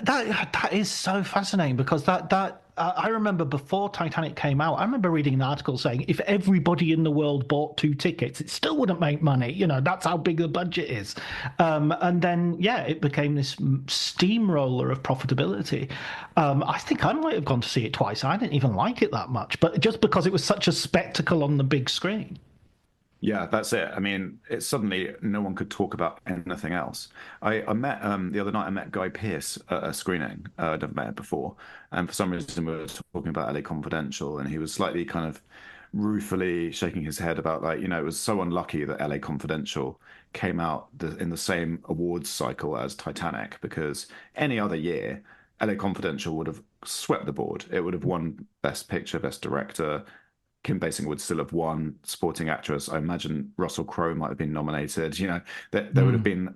[SPEAKER 5] that is so fascinating, because that I remember before Titanic came out, I remember reading an article saying if everybody in the world bought 2 tickets, it still wouldn't make money. You know, that's how big the budget is. And then, yeah, it became this steamroller of profitability. I think I might have gone to see it twice. I didn't even like it that much, but just because it was such a spectacle on the big screen.
[SPEAKER 6] Yeah, that's it. I mean, it's suddenly no one could talk about anything else. I met the other night. I met Guy Pearce at a screening. I'd never met him before, and for some reason we were talking about LA Confidential, and he was slightly kind of ruefully shaking his head about, like, you know, it was so unlucky that LA Confidential came out in the same awards cycle as Titanic, because any other year LA Confidential would have swept the board. It would have won Best Picture, Best Director. Kim Basinger would still have won Supporting Actress. I imagine Russell Crowe might have been nominated. You know, there would have been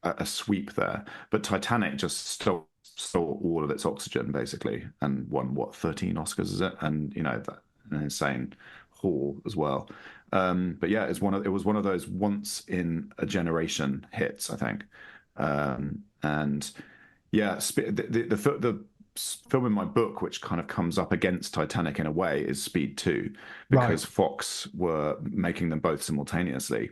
[SPEAKER 6] a sweep there. But Titanic just stole all of its oxygen, basically, and won, what, 13 Oscars, is it? And, you know, an insane haul as well. But yeah, it was one of those once in a generation hits, I think. And yeah, the film in my book, which kind of comes up against Titanic in a way, is Speed 2, because Fox were making them both simultaneously.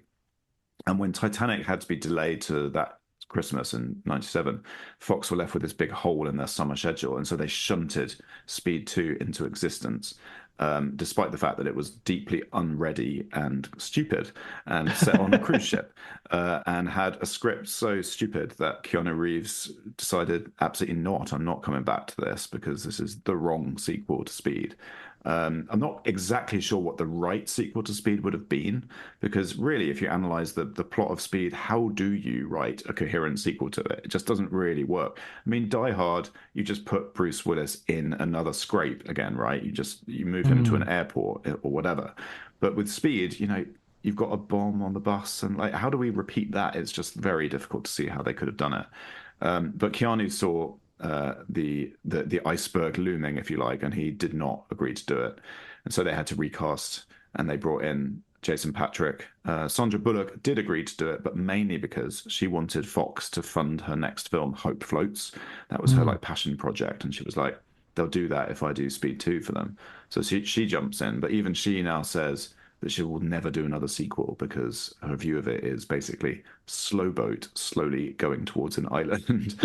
[SPEAKER 6] And when Titanic had to be delayed to that Christmas in '97, Fox were left with this big hole in their summer schedule. And so they shunted Speed 2 into existence. despite the fact that it was deeply unready and stupid and set on a cruise ship, and had a script so stupid that Keanu Reeves decided, absolutely not, I'm not coming back to this because this is the wrong sequel to Speed. I'm not exactly sure what the right sequel to Speed would have been, because really, if you analyze the plot of Speed, how do you write a coherent sequel to it? It just doesn't really work. I mean, Die Hard, you just put Bruce Willis in another scrape again, right? You move him to an airport or whatever. But with Speed, you've got a bomb on the bus, and like, how do we repeat that? It's just very difficult to see how they could have done it. But Keanu saw the iceberg looming, if you like, and he did not agree to do it, and so they had to recast, and they brought in Jason Patric. Sandra Bullock did agree to do it, but mainly because she wanted Fox to fund her next film, Hope Floats. That was her like passion project, and she was like, they'll do that if I do Speed 2 for them. So she jumps in, but even she now says that she will never do another sequel because her view of it is basically slow boat slowly going towards an island.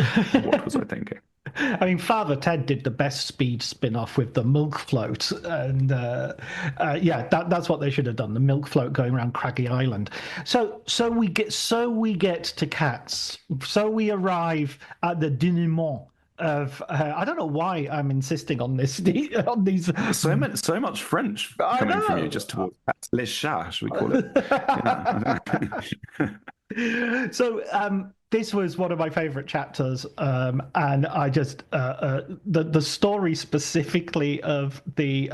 [SPEAKER 6] What was I thinking?
[SPEAKER 5] I mean, Father Ted did the best Speed spin-off with the milk float, and that's what they should have done. The milk float going around Craggy Island. So we get to Cats. So we arrive at the denouement of I don't know why I'm insisting on this on these.
[SPEAKER 6] So much French coming from you just towards Cats. Les chats, should we call it?
[SPEAKER 5] So this was one of my favorite chapters, and I just the story specifically of the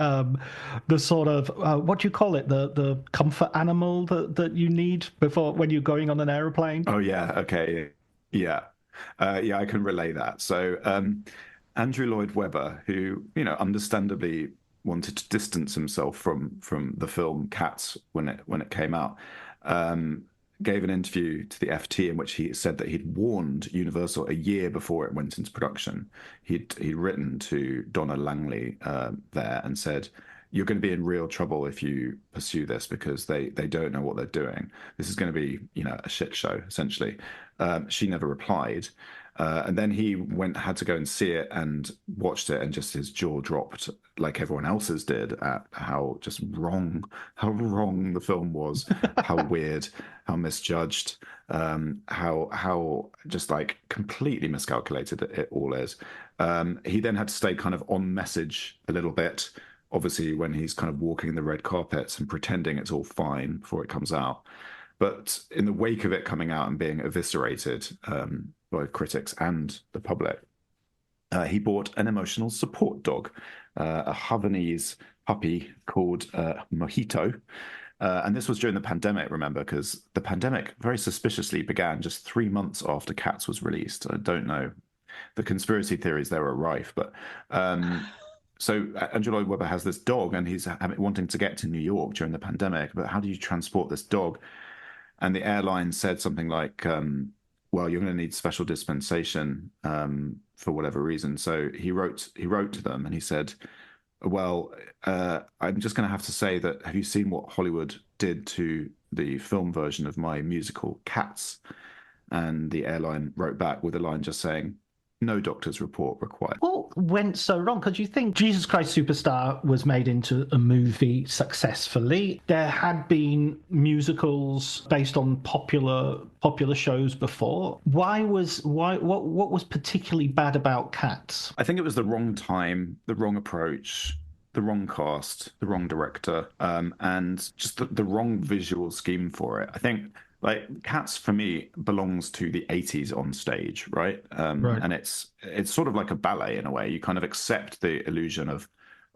[SPEAKER 5] sort of what do you call it, the comfort animal that you need before when you're going on an aeroplane.
[SPEAKER 6] Oh yeah, okay, yeah. I can relay that. So Andrew Lloyd Webber, who understandably wanted to distance himself from the film Cats when it came out, gave an interview to the FT in which he said that he'd warned Universal a year before it went into production. He'd written to Donna Langley there and said, you're going to be in real trouble if you pursue this because they don't know what they're doing. This is going to be, a shit show, essentially. She never replied. And then he had to go and see it and watched it, and just his jaw dropped like everyone else's did at how wrong the film was, how weird, how misjudged, how just like completely miscalculated it all is. He then had to stay kind of on message a little bit, obviously when he's kind of walking the red carpets and pretending it's all fine before it comes out. But in the wake of it coming out and being eviscerated by critics and the public, he bought an emotional support dog, a Havanese puppy called Mojito. And this was during the pandemic, remember, because the pandemic very suspiciously began just 3 months after Cats was released. I don't know. The conspiracy theories there are rife, but so Andrew Lloyd Webber has this dog, and he's wanting to get to New York during the pandemic. But how do you transport this dog? And the airline said something like, well, you're going to need special dispensation for whatever reason. So he wrote to them, and he said, well, I'm just going to have to say that, have you seen what Hollywood did to the film version of my musical Cats? And the airline wrote back with a line just saying, no doctor's report required.
[SPEAKER 5] What went so wrong? Because you think Jesus Christ Superstar was made into a movie successfully. There had been musicals based on popular shows before. What was particularly bad about Cats?
[SPEAKER 6] I think it was the wrong time, the wrong approach, the wrong cast, the wrong director, and just the wrong visual scheme for it. I think, like, Cats for me belongs to the 80s on stage, right?
[SPEAKER 5] Right.
[SPEAKER 6] And it's sort of like a ballet in a way. You kind of accept the illusion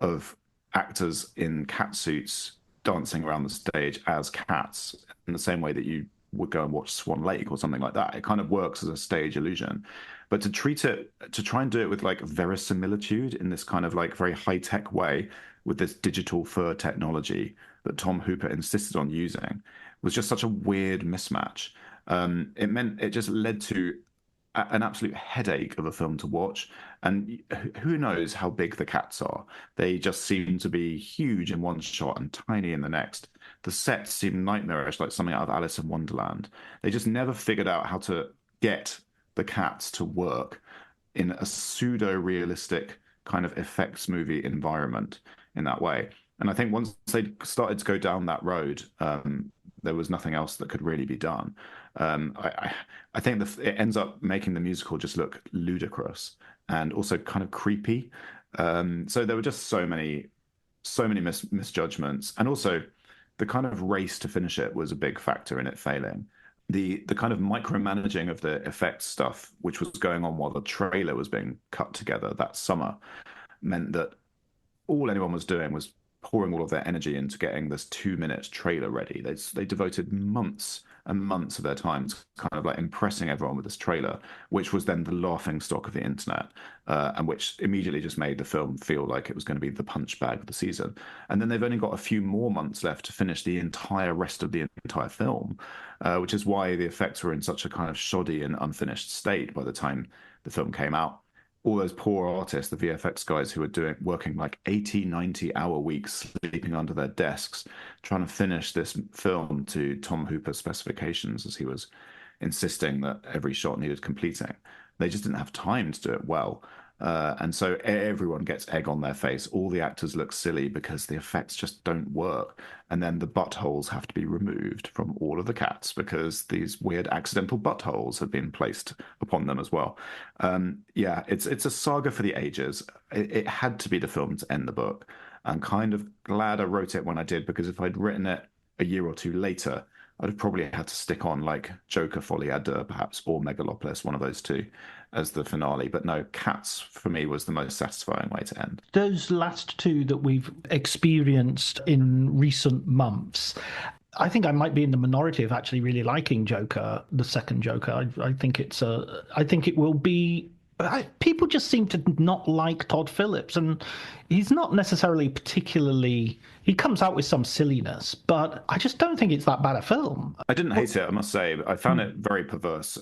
[SPEAKER 6] of actors in cat suits dancing around the stage as cats in the same way that you would go and watch Swan Lake or something like that. It kind of works as a stage illusion. But to try and do it with like verisimilitude in this kind of like very high-tech way with this digital fur technology that Tom Hooper insisted on using was just such a weird mismatch. It just led to an absolute headache of a film to watch. And who knows how big the cats are? They just seem to be huge in one shot and tiny in the next. The sets seem nightmarish, like something out of Alice in Wonderland. They just never figured out how to get the cats to work in a pseudo-realistic kind of effects movie environment in that way. And I think once they started to go down that road, there was nothing else that could really be done. I think it ends up making the musical just look ludicrous and also kind of creepy. So there were just so many misjudgments, and also the kind of race to finish it was a big factor in it failing. The kind of micromanaging of the effects stuff, which was going on while the trailer was being cut together that summer, meant that all anyone was doing was pouring all of their energy into getting this 2-minute trailer ready. They devoted months and months of their time to kind of like impressing everyone with this trailer, which was then the laughing stock of the internet, and which immediately just made the film feel like it was going to be the punch bag of the season. And then they've only got a few more months left to finish the entire rest of the entire film, which is why the effects were in such a kind of shoddy and unfinished state by the time the film came out. All those poor artists, the VFX guys who were working like 80, 90-hour weeks, sleeping under their desks, trying to finish this film to Tom Hooper's specifications, as he was insisting that every shot needed completing. They just didn't have time to do it well. And so everyone gets egg on their face. All the actors look silly because the effects just don't work. And then the buttholes have to be removed from all of the cats because these weird accidental buttholes have been placed upon them as well. Yeah, it's a saga for the ages. It had to be the film to end the book. I'm kind of glad I wrote it when I did, because if I'd written it a year or two later, I'd have probably had to stick on like Joker, Folie à Deux, perhaps, or Megalopolis, one of those two, as the finale. But no, Cats for me was the most satisfying way to end.
[SPEAKER 5] Those last two that we've experienced in recent months, I think I might be in the minority of actually really liking Joker, the second Joker. I think it will be. People just seem to not like Todd Phillips, and he's not necessarily particularly. He comes out with some silliness, but I just don't think it's that bad a film.
[SPEAKER 6] I didn't hate it, I must say. I found it very perverse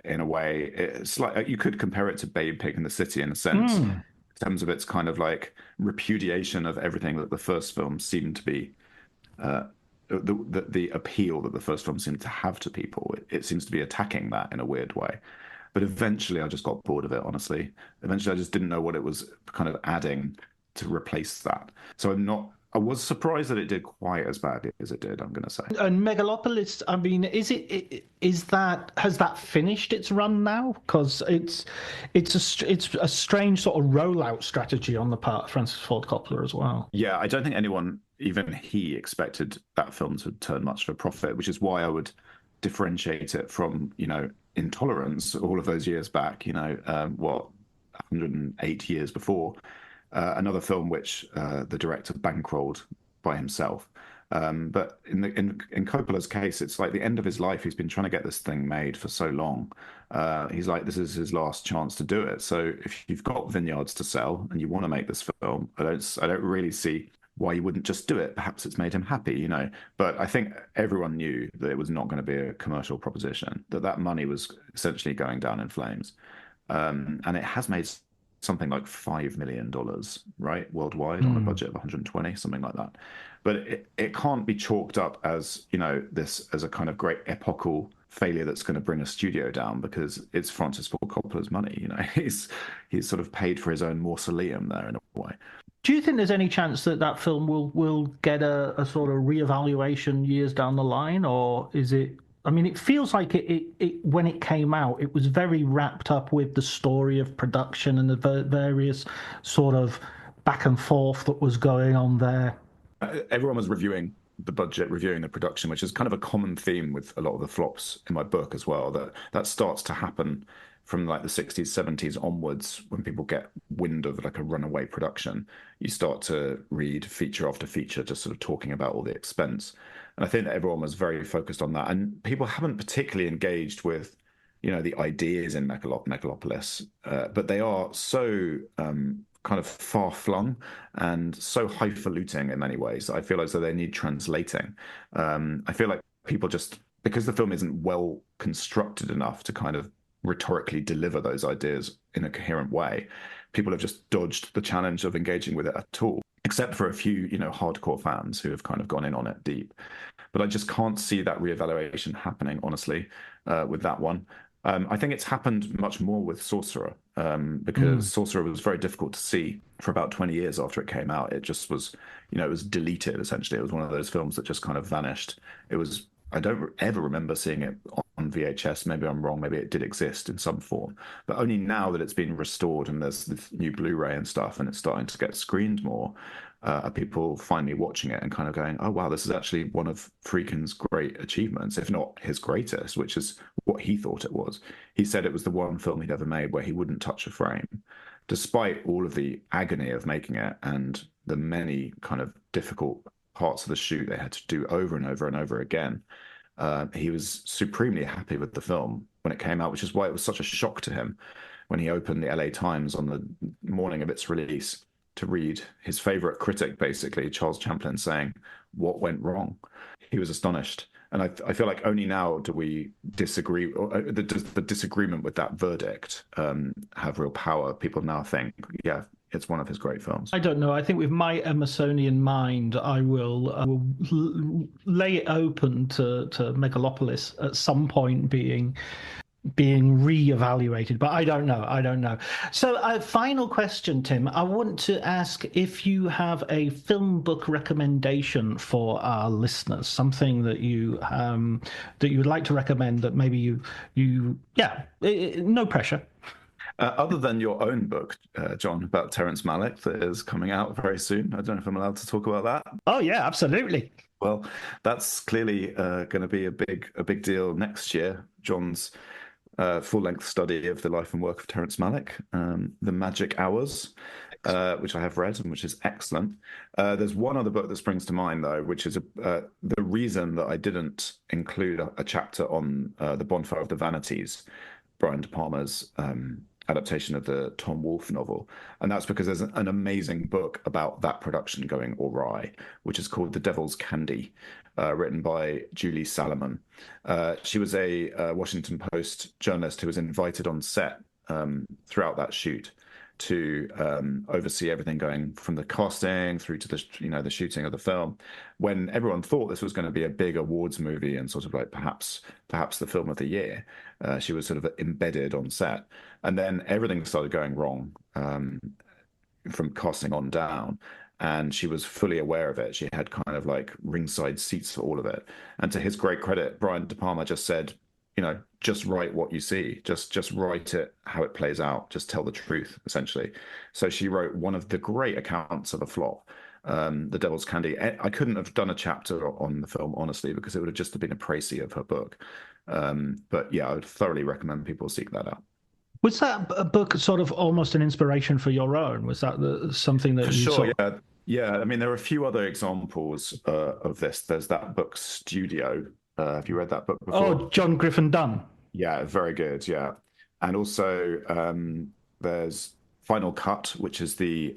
[SPEAKER 6] in a way. It's like you could compare it to Babe Pig in the City in a sense, in terms of its kind of like repudiation of everything that the first film seemed to be. The appeal that the first film seemed to have to people. It seems to be attacking that in a weird way. But eventually I just got bored of it, honestly. Eventually I just didn't know what it was kind of adding to replace that. So I was surprised that it did quite as badly as it did, I'm going to say.
[SPEAKER 5] And Megalopolis, I mean, has that finished its run now? Because it's a strange sort of rollout strategy on the part of Francis Ford Coppola as well.
[SPEAKER 6] Yeah, I don't think anyone, even he, expected that film to turn much of a profit, which is why I would differentiate it from, Intolerance all of those years back, 108 years before, another film which the director bankrolled by himself. But in Coppola's case, it's like the end of his life. He's been trying to get this thing made for so long. He's like, this is his last chance to do it. So if you've got vineyards to sell and you want to make this film, I don't really see why you wouldn't just do it. Perhaps it's made him happy, But I think everyone knew that it was not going to be a commercial proposition, that money was essentially going down in flames. And it has made something like $5 million, right, worldwide on a budget of 120, something like that. But it can't be chalked up as, this as a kind of great epochal failure that's going to bring a studio down, because it's Francis Ford Coppola's money. He's sort of paid for his own mausoleum there in a way.
[SPEAKER 5] Do you think there's any chance that film will get a sort of reevaluation years down the line, or is it? I mean, it feels like it when it came out, it was very wrapped up with the story of production and the various sort of back and forth that was going on there.
[SPEAKER 6] Everyone was reviewing the budget, reviewing the production, which is kind of a common theme with a lot of the flops in my book as well. That starts to happen from like the 60s, 70s onwards, when people get wind of like a runaway production. You start to read feature after feature, just sort of talking about all the expense. And I think that everyone was very focused on that. And people haven't particularly engaged with, the ideas in Megalopolis, but they are so kind of far-flung and so highfalutin in many ways. I feel as though they need translating. I feel like people just, because the film isn't well constructed enough to kind of rhetorically deliver those ideas in a coherent way, people have just dodged the challenge of engaging with it at all, except for a few, hardcore fans who have kind of gone in on it deep. But I just can't see that reevaluation happening, honestly, with that one. I think it's happened much more with Sorcerer. because Sorcerer was very difficult to see for about 20 years after it came out. It just was, it was deleted, essentially. It was one of those films that just kind of vanished. I don't ever remember seeing it on VHS. Maybe I'm wrong. Maybe it did exist in some form. But only now that it's been restored and there's the new Blu-ray and stuff and it's starting to get screened more, are people finally watching it and kind of going, oh, wow, this is actually one of Friedkin's great achievements, if not his greatest, which is what he thought it was. He said it was the one film he'd ever made where he wouldn't touch a frame, despite all of the agony of making it and the many kind of difficult parts of the shoot they had to do over and over and over again. He was supremely happy with the film when it came out, which is why it was such a shock to him when he opened the LA Times on the morning of its release to read his favorite critic, basically, Charles Champlin, saying, what went wrong? He was astonished. And I feel like only now do we disagree, or the disagreement with that verdict have real power. People now think, yeah, it's one of his great films.
[SPEAKER 5] I don't know. I think with my Emersonian mind, I will lay it open to Megalopolis at some point being re-evaluated, but I don't know. So a final question, Tim. I want to ask if you have a film book recommendation for our listeners, something that you would like to recommend that maybe no pressure.
[SPEAKER 6] Other than your own book, John, about Terrence Malick that is coming out very soon. I don't know if I'm allowed to talk about that.
[SPEAKER 5] Oh yeah, absolutely.
[SPEAKER 6] Well, that's clearly going to be a big deal next year. John's full-length study of the life and work of Terrence Malick, The Magic Hours, which I have read and which is excellent. There's one other book that springs to mind, though, which is the reason that I didn't include a chapter on The Bonfire of the Vanities, Brian De Palma's adaptation of the Tom Wolfe novel. And that's because there's an amazing book about that production going awry, which is called The Devil's Candy, written by Julie Salomon. She was a Washington Post journalist who was invited on set throughout that shoot to oversee everything going from the casting through to the shooting of the film. When everyone thought this was going to be a big awards movie and sort of like perhaps the film of the year, she was sort of embedded on set, and then everything started going wrong from casting on down. And she was fully aware of it. She had kind of like ringside seats for all of it. And to his great credit, Brian De Palma just said, just write what you see. Just write it how it plays out. Just tell the truth, essentially. So she wrote one of the great accounts of a flop, The Devil's Candy. I couldn't have done a chapter on the film, honestly, because it would have just been a précis of her book. But yeah, I would thoroughly recommend people seek that out.
[SPEAKER 5] Was that a book sort of almost an inspiration for your own? Was that something that you saw?
[SPEAKER 6] Yeah. I mean, there are a few other examples of this. There's that book, Studio. Have you read that book before?
[SPEAKER 5] Oh, John Griffin Dunn.
[SPEAKER 6] Yeah, very good. Yeah. And also there's Final Cut, which is the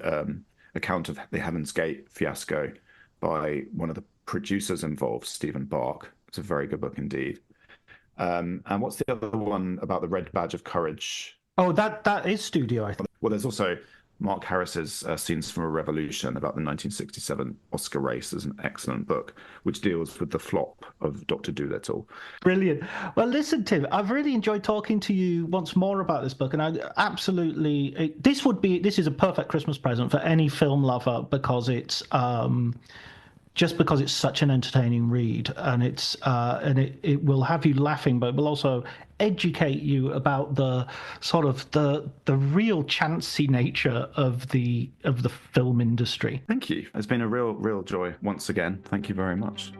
[SPEAKER 6] account of the Heaven's Gate fiasco by one of the producers involved, Stephen Bark. It's a very good book indeed. And what's the other one about the Red Badge of Courage?
[SPEAKER 5] Oh, that is Studio, I think.
[SPEAKER 6] Well, there's also Mark Harris's Scenes from a Revolution about the 1967 Oscar race. Is an excellent book which deals with the flop of Dr. Dolittle.
[SPEAKER 5] Brilliant. Well, listen, Tim, I've really enjoyed talking to you once more about this book, and I absolutely this is a perfect Christmas present for any film lover because it's just because it's such an entertaining read, and it will have you laughing, but it will also educate you about the sort of the real chancy nature of the film industry.
[SPEAKER 6] Thank you. It's been a real joy once again. Thank you very much.